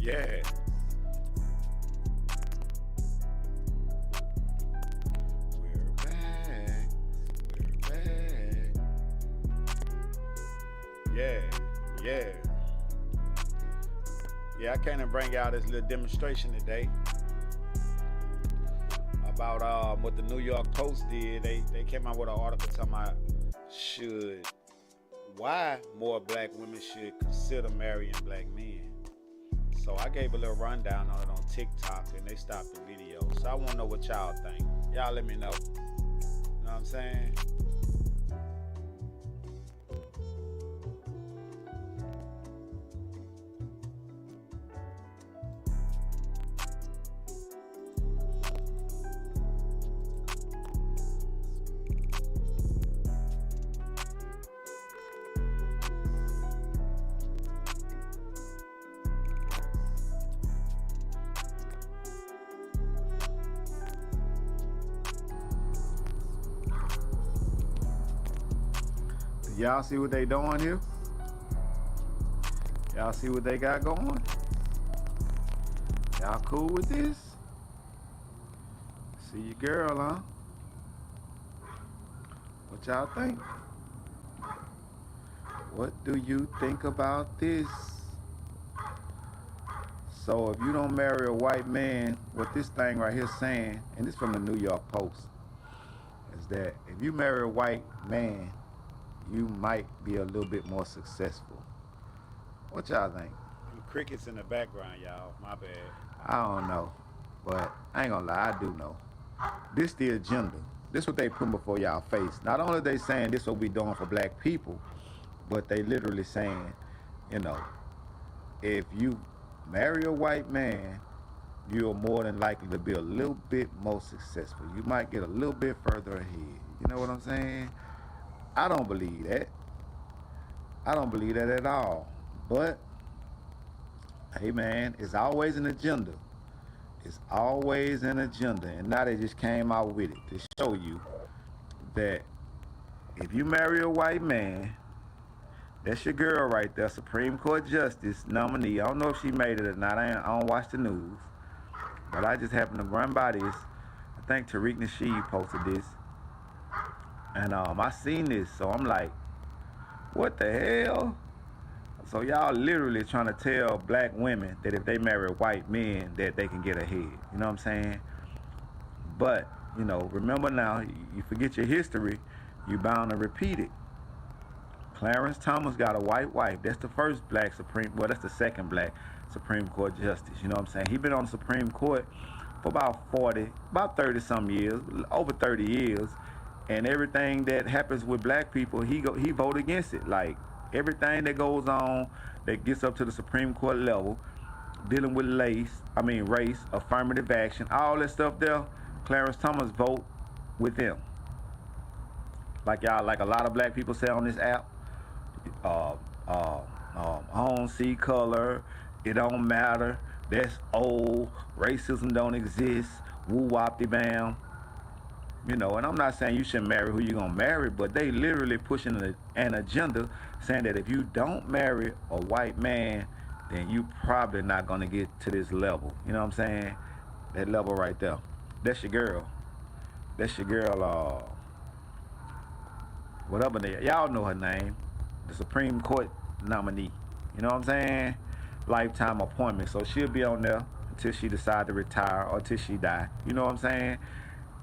Yeah. We're back. We're back. Yeah. Yeah. Yeah, I came and bring out this little demonstration today about what the New York Post did. They came out with an article talking about should why more black women should consider marrying black men. So I gave a little rundown on it on TikTok and they stopped the video. So I want to know what y'all think. Y'all let me know. You know what I'm saying? Y'all see what they doing here? Y'all see what they got going? Y'all cool with this? See your girl, huh? What y'all think? What do you think about this? So if you don't marry a white man, what this thing right here saying, and this from the New York Post, is that if you marry a white man, you might be a little bit more successful. What y'all think? Them crickets in the background, y'all. My bad. I don't know, but I ain't gonna lie, I do know. This the agenda. This what they put before y'all face. Not only they saying this what we doing for black people, but they literally saying, you know, if you marry a white man, you're more than likely to be a little bit more successful. You might get a little bit further ahead. You know what I'm saying? I don't believe that. I don't believe that at all. But, hey man, it's always an agenda. It's always an agenda. And now they just came out with it to show you that if you marry a white man, that's your girl right there, Supreme Court Justice nominee. I don't know if she made it or not. I don't watch the news. But I just happened to run by this. I think Tariq Nasheed posted this. And I seen this, so I'm like, what the hell? So y'all literally trying to tell black women that if they marry white men that they can get ahead. You know what I'm saying? But, you know, remember now, you forget your history, you bound to repeat it. Clarence Thomas got a white wife. That's the first black that's the second black Supreme Court justice. You know what I'm saying? He been on the Supreme Court for about 30 some years, over 30 years. And everything that happens with black people, he vote against it. Like everything that goes on that gets up to the Supreme Court level, dealing with race, affirmative action, all that stuff there, Clarence Thomas vote with them. Like a lot of black people say on this app, I don't see color, it don't matter, that's old, racism don't exist, woo wop de bam. You know, and I'm not saying you shouldn't marry who you're going to marry, but they literally pushing an agenda saying that if you don't marry a white man, then you probably not going to get to this level. You know what I'm saying? That level right there. That's your girl. That's your girl, whatever y'all know her name, the Supreme Court nominee. You know what I'm saying? Lifetime appointment. So she'll be on there until she decide to retire or until she die. You know what I'm saying?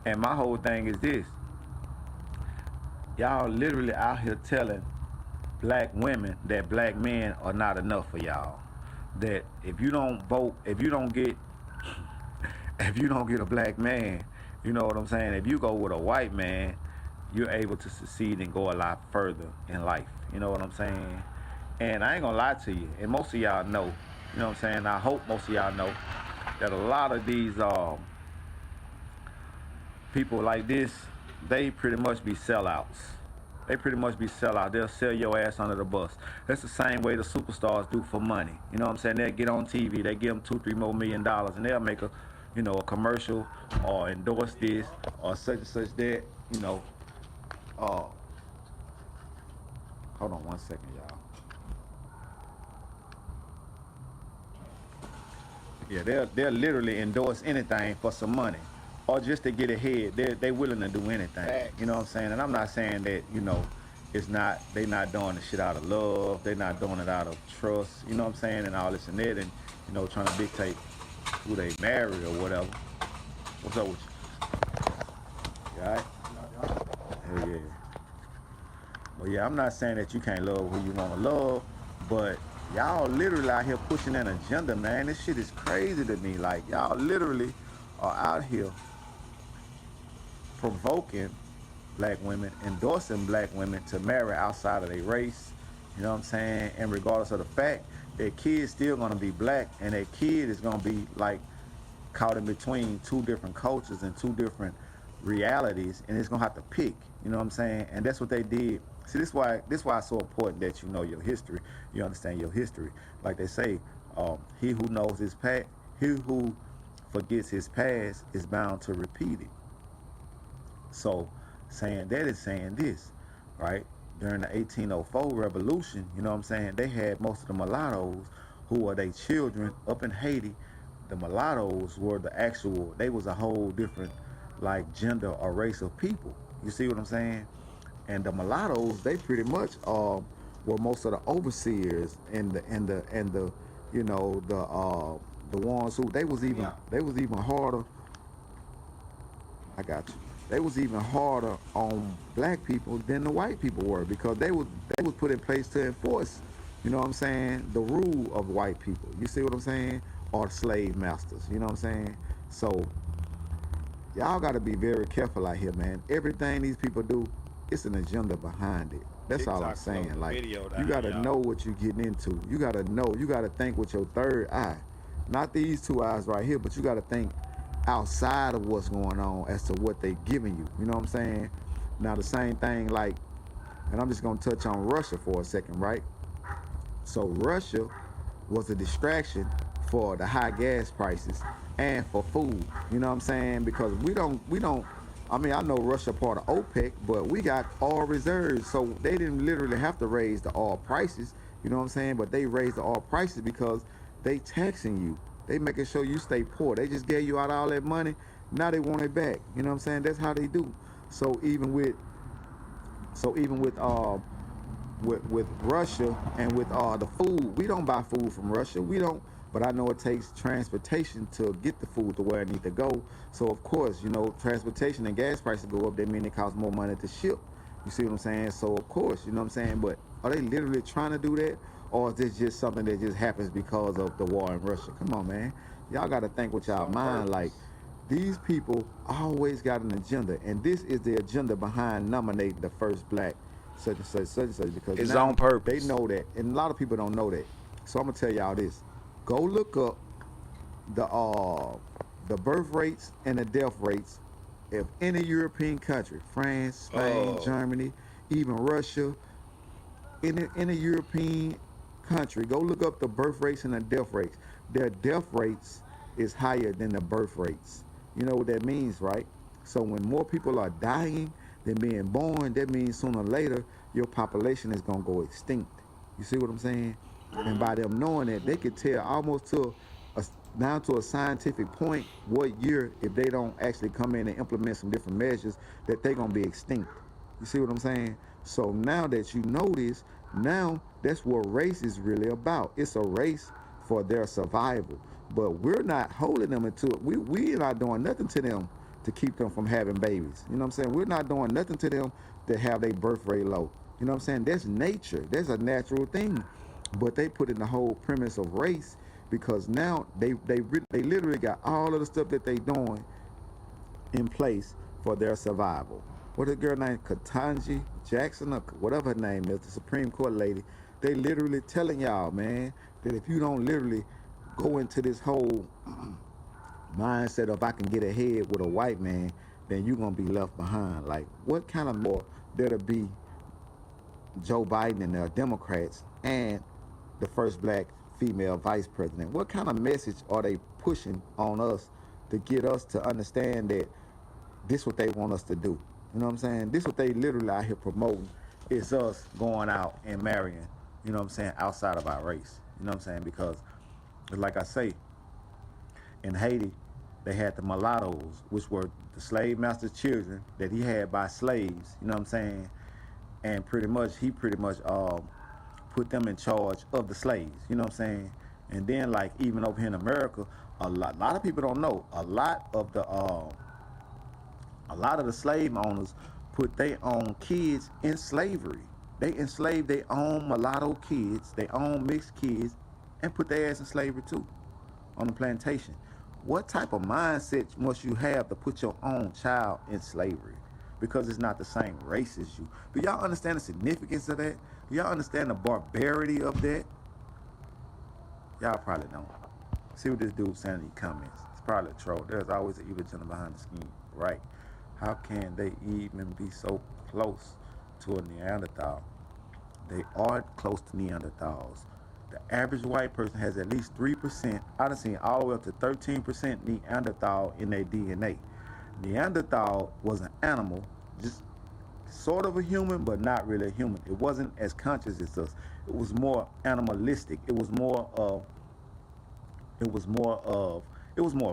And my whole thing is this. Y'all literally out here telling black women that black men are not enough for y'all. That if you don't vote, if you don't get a black man, you know what I'm saying? If you go with a white man, you're able to succeed and go a lot further in life. You know what I'm saying? And I ain't gonna lie to you, and most of y'all know, you know what I'm saying? I hope most of y'all know that a lot of these people like this, they pretty much be sellouts. They'll sell your ass under the bus. That's the same way the superstars do for money. You know what I'm saying? They'll get on TV, they give them $2-3 more million, and they'll make a commercial or endorse this or such and such that. You know, hold on one second, y'all. Yeah, they'll literally endorse anything for some money, or just to get ahead. They willing to do anything. Facts. You know what I'm saying? And I'm not saying that it's not they not doing the shit out of love. They not doing it out of trust. You know what I'm saying? And all this and that, and trying to dictate who they marry or whatever. What's up with you? You all right? Hell yeah. Well, yeah, I'm not saying that you can't love who you want to love, but y'all literally out here pushing an agenda, man. This shit is crazy to me. Like, y'all literally are out here provoking black women, endorsing black women to marry outside of their race. You know what I'm saying? And regardless of the fact, their kid's still gonna be black, and their kid is gonna be like caught in between two different cultures and two different realities, and it's gonna have to pick. You know what I'm saying? And that's what they did. See, this why it's so important that you know your history. You understand your history. Like they say, he who knows his past, he who forgets his past is bound to repeat it. So, saying that is saying this, right? During the 1804 revolution, you know what I'm saying, they had most of the mulattoes who were their children up in Haiti. The mulattoes were they was a whole different like gender or race of people. You see what I'm saying? And the mulattoes, they pretty much were most of the overseers and the the ones who they was even harder. I got you. They was even harder on black people than the white people were, because they was put in place to enforce, you know what I'm saying, the rule of white people. You see what I'm saying? Or slave masters. You know what I'm saying? So y'all got to be very careful out here, man. Everything these people do, it's an agenda behind it. That's all I'm saying. Like, you got to know what you're getting into. You got to know. You got to think with your third eye. Not these two eyes right here, but you got to think outside of what's going on as to what they giving you. You know what I'm saying? Now, the same thing, like, and I'm just going to touch on Russia for a second, right? So Russia was a distraction for the high gas prices and for food. You know what I'm saying? Because we don't, I mean, I know Russia part of OPEC, but we got oil reserves, so they didn't literally have to raise the oil prices. You know what I'm saying? But they raised the oil prices because they taxing you. They making sure you stay poor. They just gave you out all that money. Now they want it back. You know what I'm saying? That's how they do. So even with Russia and with the food, we don't buy food from Russia. We don't. But I know it takes transportation to get the food to where it need to go. So of course, transportation and gas prices go up. That means it costs more money to ship. You see what I'm saying? So of course, you know what I'm saying. But are they literally trying to do that, or is this just something that just happens because of the war in Russia? Come on, man. Y'all got to think with y'all mind. Like, these people always got an agenda, and this is the agenda behind nominating the first black such and such, such and such, because it's now on purpose. They know that, and a lot of people don't know that. So I'm gonna tell y'all this: go look up the birth rates and the death rates of any European country, France, Spain, Germany, even Russia. In a European country, go look up the birth rates and the death rates. Their death rates is higher than the birth rates. You know what that means, right? So when more people are dying than being born, that means sooner or later your population is gonna go extinct. You see what I'm saying? And by them knowing that, they could tell almost down to a scientific point what year, if they don't actually come in and implement some different measures, that they're gonna be extinct. You see what I'm saying? So now that you know this, now that's what race is really about. It's a race for their survival. But we're not holding them into it. We're not doing nothing to them to keep them from having babies. You know what I'm saying? We're not doing nothing to them to have their birth rate low. You know what I'm saying? That's nature. That's a natural thing. But they put in the whole premise of race, because now they literally got all of the stuff that they doing in place for their survival. What a girl named Ketanji Jackson, or whatever her name is, the Supreme Court lady, they literally telling y'all, man, that if you don't literally go into this whole mindset of I can get ahead with a white man, then you're going to be left behind. Like, what kind of more there'll be Joe Biden and the Democrats and the first black female vice president? What kind of message are they pushing on us to get us to understand that this what they want us to do? You know what I'm saying? This what they literally out here promoting, is us going out and marrying, you know what I'm saying, outside of our race. You know what I'm saying? Because like I say, In Haiti, they had the Mulattoes, which were the slave master's children that he had by slaves. You know what I'm saying? And he pretty much put them in charge of the slaves. You know what I'm saying? And then like even over here in America, a lot of people don't know. A lot of the slave owners put their own kids in slavery. They enslaved their own mulatto kids, their own mixed kids, and put their ass in slavery too on the plantation. What type of mindset must you have to put your own child in slavery? Because it's not the same race as you. Do y'all understand the significance of that? Do y'all understand the barbarity of that? Y'all probably don't. See what this dude saying in the comments. It's probably a troll. There's always an evil gentleman behind the scheme. Right. How can they even be so close to a Neanderthal? They are close to Neanderthals. The average white person has at least 3%. I've seen all the way up to 13% Neanderthal in their DNA. Neanderthal was an animal, just sort of a human, but not really a human. It wasn't as conscious as us. It was more animalistic. It was more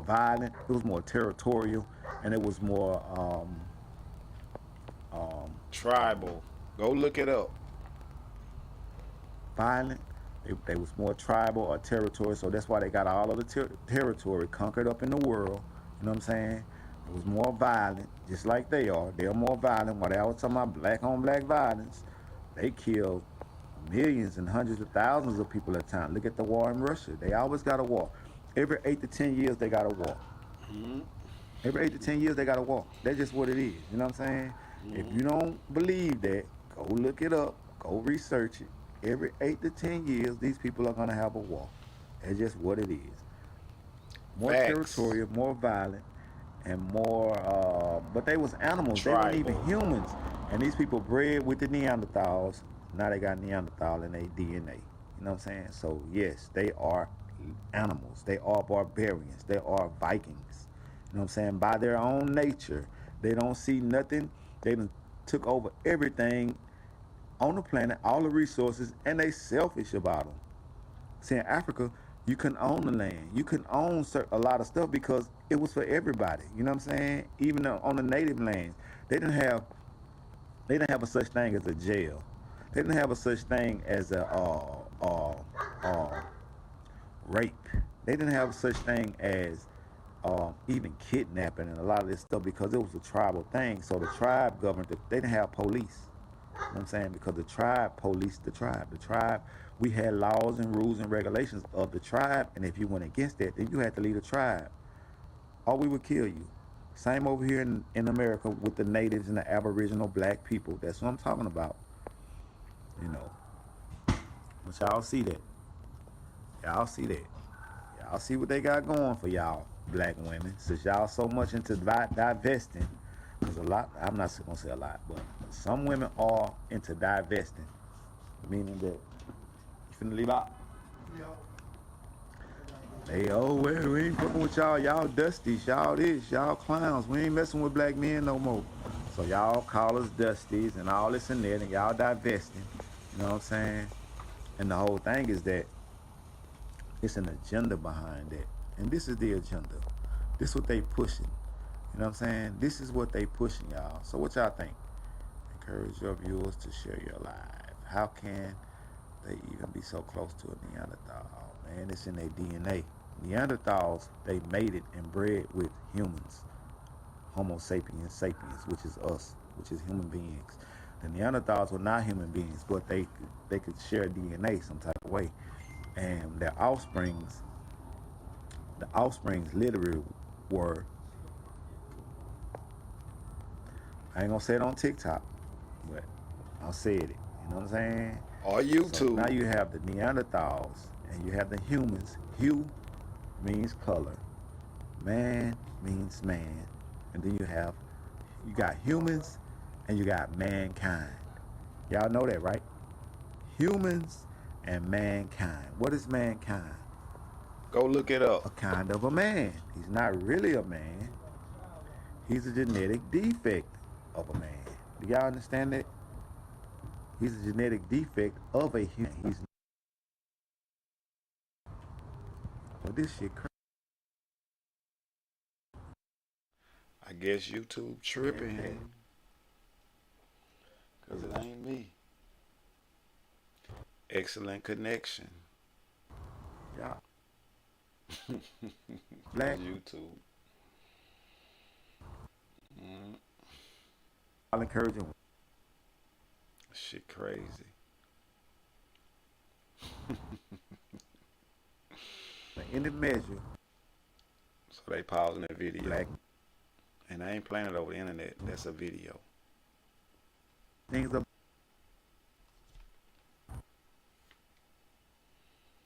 violent. It was more territorial, and it was more Tribal. Go look it up. violent. They was more tribal or territorial, so that's why they got all of the territory conquered up in the world. You know what I'm saying? It was more violent, just like they are. They're more violent. While they always talking about black on black violence, they killed millions and hundreds of thousands of people at a time. Look at the war in Russia. They always got a war. Every 8 to 10 years, they got a war. Every 8 to 10 years, they got a war. That's just what it is. You know what I'm saying? If you don't believe that, go look it up. Go research it. Every 8 to 10 years, these people are going to have a war. That's just what it is. More Facts. territorial, more violent, and more, but they was animals. They weren't even Tribal. humans. And these people bred with the Neanderthals. Now they got Neanderthal in their DNA. You know what I'm saying? So yes, they are animals. They are barbarians. They are Vikings. You know what I'm saying? By their own nature, they don't see nothing. They done took over everything on the planet, all the resources, and they selfish about them. See, in Africa, you couldn't own the land. You couldn't own a lot of stuff because it was for everybody. You know what I'm saying? Even on the native lands, they didn't have a such thing as a jail. They didn't have a such thing as a rape. They didn't have such thing as even kidnapping and a lot of this stuff because it was a tribal thing. So the tribe governed it. They didn't have police. You know what I'm saying? Because the tribe policed the tribe. The tribe, we had laws and rules and regulations of the tribe, and if you went against that, then you had to leave the tribe, or we would kill you. Same over here in America with the natives and the aboriginal black people. That's what I'm talking about. You know. But y'all see that. Y'all see that. Y'all see what they got going for y'all, black women. Since y'all so much into divesting, because a lot, I'm not going to say a lot, but some women are into divesting, meaning that, you finna leave out? They, oh, well, we ain't fucking with y'all. Y'all dusties, y'all this, y'all clowns. We ain't messing with black men no more. So y'all call us dusties and all this and that, and y'all divesting. You know what I'm saying? And the whole thing is that it's an agenda behind it. And this is the agenda. This is what they pushing. You know what I'm saying? This is what they pushing, y'all. So what y'all think? Encourage your viewers to share your life. How can they even be so close to a Neanderthal? Man, it's in their DNA. Neanderthals, they mated and bred with humans. Homo sapiens sapiens, which is us, which is human beings. The Neanderthals were not human beings, but they could share DNA some type of way. And the offsprings literally were, I ain't gonna say it on TikTok, but I'll say it. You know what I'm saying? Or YouTube. So now you have the Neanderthals and you have the humans. Hue means color. Man means man. And then you got humans and you got mankind. Y'all know that, right? Humans and mankind. What is mankind? Go look it A up. kind of a man. He's not really a man. He's a genetic defect of a man. Do y'all understand that? He's a genetic defect of a human. He's this shit crazy. guess YouTube tripping. Yeah. Cause it ain't me. Excellent connection. Yeah. Black. YouTube. I'll encourage him. Shit crazy. In the measure, So they pausing the video. black And I ain't playing it over the internet. That's a video. things are.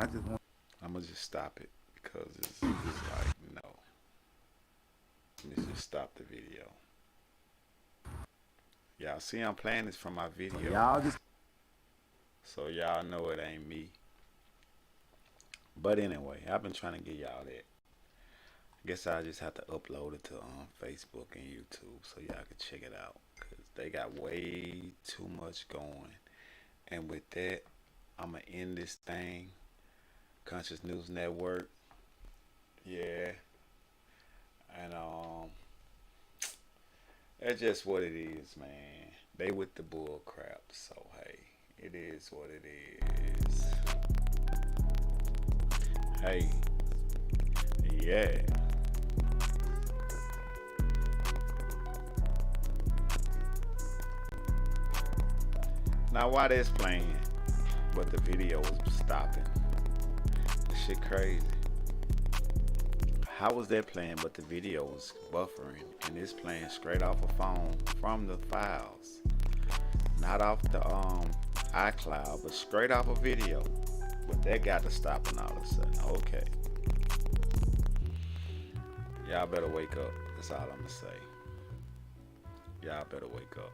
I just want. I'm gonna just stop it because it's like no. Let me just stop the video. Y'all see I'm playing this from my video. Y'all just. So y'all know it ain't me. But anyway, I've been trying to get y'all that. I guess I just have to upload it to Facebook and YouTube so y'all can check it out. Because they got way too much going. And with that, I'm going to end this thing. Conscious News Network. Yeah. And that's just what it is, man. They with the bull crap. So, hey, it is what it is. Hey, yeah. Now why this playing, but the video was stopping? This shit crazy. How was that playing, but the video was buffering, and it's playing straight off a phone from the files, not off the iCloud, but straight off a video. But that got to stopping all of a sudden. Okay. Y'all better wake up. That's all I'm going to say. Y'all better wake up.